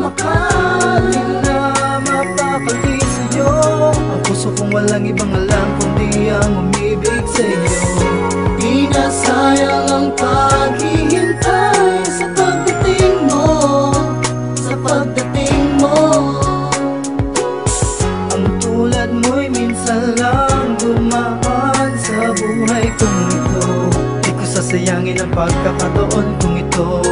kasama ka. Di na mapapali sa'yo. Ang puso kong walang ibang alam kundi ang umibig sa'yo. Di na sayang ang paghihintay sa pagdating mo, sa pagdating mo. Ang tulad mo'y minsan lang dumaan sa buhay kong ito. Di ko sasayangin ang pagkakataon kong ito.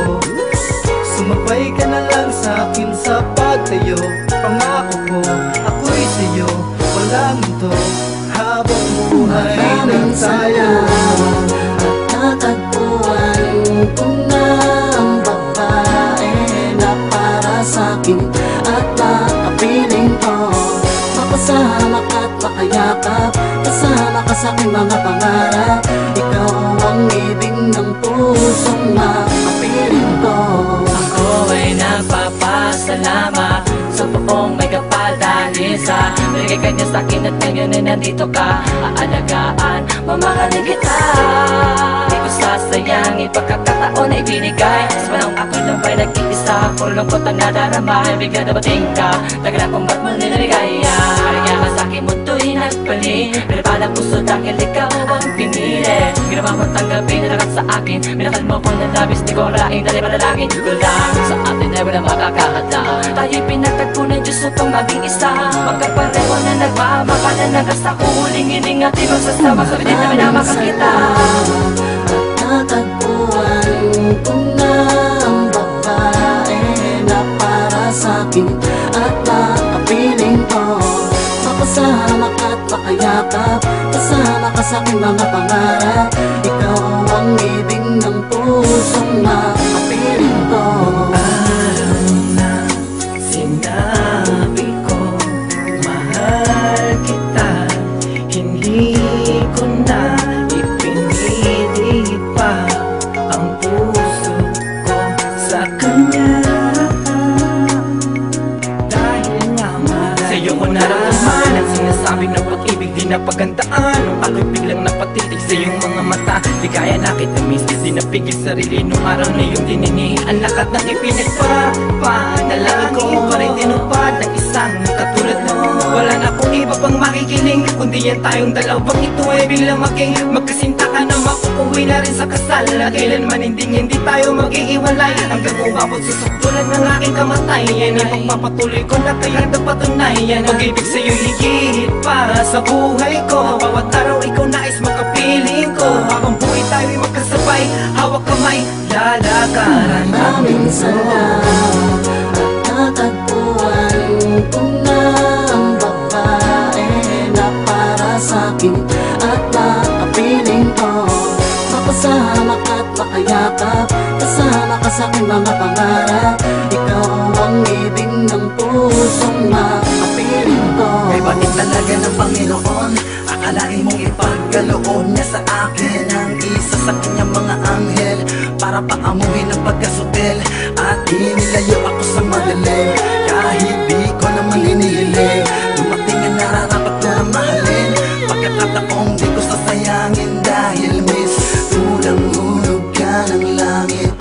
Sumabay ka na lang sa akin sa pagtayo. Pangako ko, ako'y sa'yo, walang ito. Habang buhay ng tayo. At natagpuan ko na ang babae na para sa'kin at makapiling ko. Makasama ka't makayakap, kasama ka sa'king mga pangarap. Ikaw ang ibig ng pusong makapiling ko. Ako ay nagpapasalamat sa buong may kapal dahil sa binigay ka niya sa'kin at ngayon ay nandito ka. Aalagaan, mamahalin kita. Di ko sasayangin pagkakataon na ibinigay. Sa panahon ako lang ba'y nag-iisa, puro lungkot ang nadarama. Bigla dabating ka, tagal akong ba't mo nilaligaya. Kaya ka sa'kin mundo'y nagpali, pero palang puso dahil ikaw ang pinili. Ginawa mo tanggapin na lakas sa akin, minakal mo ko ng labis, di ko akalain dahil panalangin ko lang. Sa atin ay walang makakahata, tayo'y pinagtagpo ng Diyos upang maging isa. Magkapareho na nagmamakalan na basta ko huling hiling at ibang sasama sa bitin na minamakan kita. Natagpuan ko na ang babae na para sa'kin at makapiling ko. Makasama ka't makayakap, kasama ka sa'king mga pangarap. Ikaw ang ibig ng pusong makapiling ko. Alam na sinabi ko, mahal kita. Hindi ko na ipinilit pa ang puso ko sa kanya. Dahil nga mahal sa'yo ko naramdaman ang sinasabing ng pag-ibig di napagandaan. Nung ako'y biglang napatitig sa iyong mga mata, di kaya na kita miss, di napigil sarili nung araw na iyong dininihan. Lakat ng ipinagpapanalangin ko pa rin tinupad ng isang katulad mo. Wala na akong iba pang makikiling kundi yan tayong dalawang ito ay biglang maging magkasinta ka na makukuwi na rin sa kasal. At kailanman hindi tayo mag-iiwalay hanggang umabot sa saktulan ng aking kamatayan. Ang pagpapatuloy ko na kaya napatunayan pag-ibig sa'yo higit para sa buhay ko. Bawat araw ikaw nais makapiling ko. Habang buhay tayo'y magkasabay, hawak kamay, lalakaran. Maraming salamat at natagpuan ko na ang babae na para sa'kin at makapiling ko. Makasama ka't makayakap, kasama ka sa'king mga pangarap. Ikaw ang ibig ng pusong makapiling ko. May batid talaga ng Panginoon, akalain mong ipagkaloob niya sa akin ang isa sa kanyang mga anghel para paamuhin ang pagkasutil at inilayo ako sa madilim. Kahit di ko naman inihiling, dumating ang nararapat ko na mahalin. Pagkakataong di ko sasayangin dahil miss, tulang hulog ka ng langit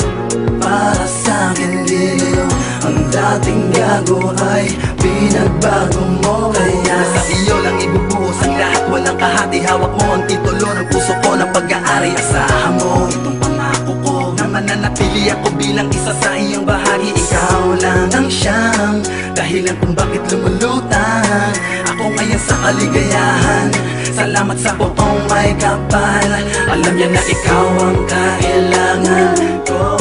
para sa'kin dilim. Ang dating gago ay pinagbago mo, kaya sa iyo lang ibubuhos ang lahat, walang kahati. Hawak mo ang titulo ng puso ko na pag-aari. Asahan mo itong pangako ko na mananatili ako bilang isa sa iyong bahagi. Ikaw lang ang siyang dahilan kung bakit lumulutan ako ngayon sa kaligayahan. Salamat sa buong may kapal, alam niya na ikaw ang kailangan ko,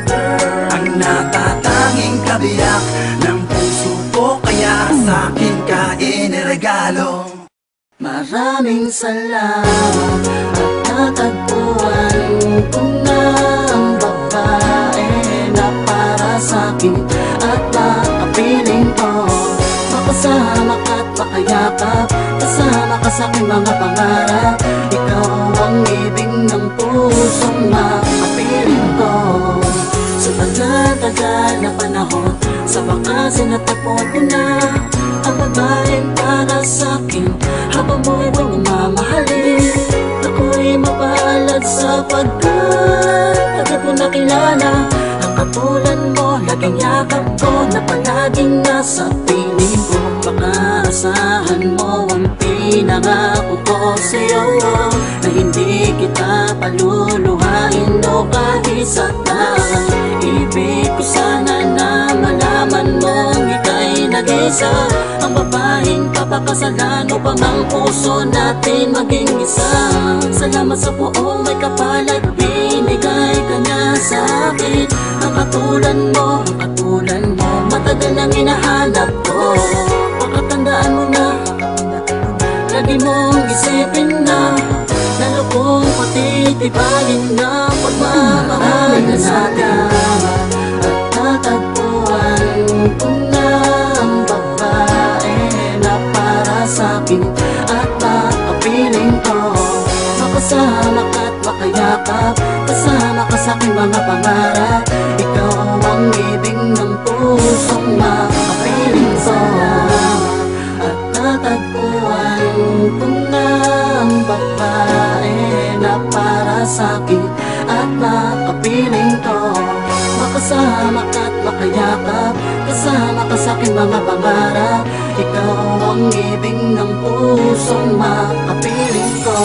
girl. Ang natatanging kabiyak ng puso ko, kaya sa'kin ka iniregalo. Maraming salamat at natagpuan ko na ang babae na para sa'kin at makapiling ko. Makasama ka't makayakap, kasama ka sa'king mga pangarap. Ikaw ang ibig ng pusong makapiling ko. Sa tagal-tagal na panahon, sa wakas natagpo ko na ang babaeng para sa'kin. Habang mo'y mamahalin, ako'y mapalad sapagkat agad mo nakilala ang katulad mo. Laging yakap ko na palaging nasa piling ko. Baka asahan mo ang pinangako ko sa'yo, na hindi kita paluluhain o kahit satan. Ibig ko sana na malaman mong ika'y nag-isa, ang babaeng papakasalan upang ang puso natin maging isa. Salamat sa buong may kapal at binigay ka niya sa'kin. Ang katulad mo, matagal nang hinahanap ko. Pakatandaan mo na, lagi mong isipin na, lalo kong patitibayin na pagmamahal na natin. At natagpuan ko na ang babae na para sa'kin at makapiling ko. Makasama ka't makayakap, kasama ka sa'king mga pangarap. Ikaw ang ibig ng pusong makapiling ko. At natagpuan ko na ang babae na para sa'kin at makapiling ko. Makasama ka't makayakap, kasama ka sa'king mga pangarap. Ikaw ang ibig ng pusong makapiling ko.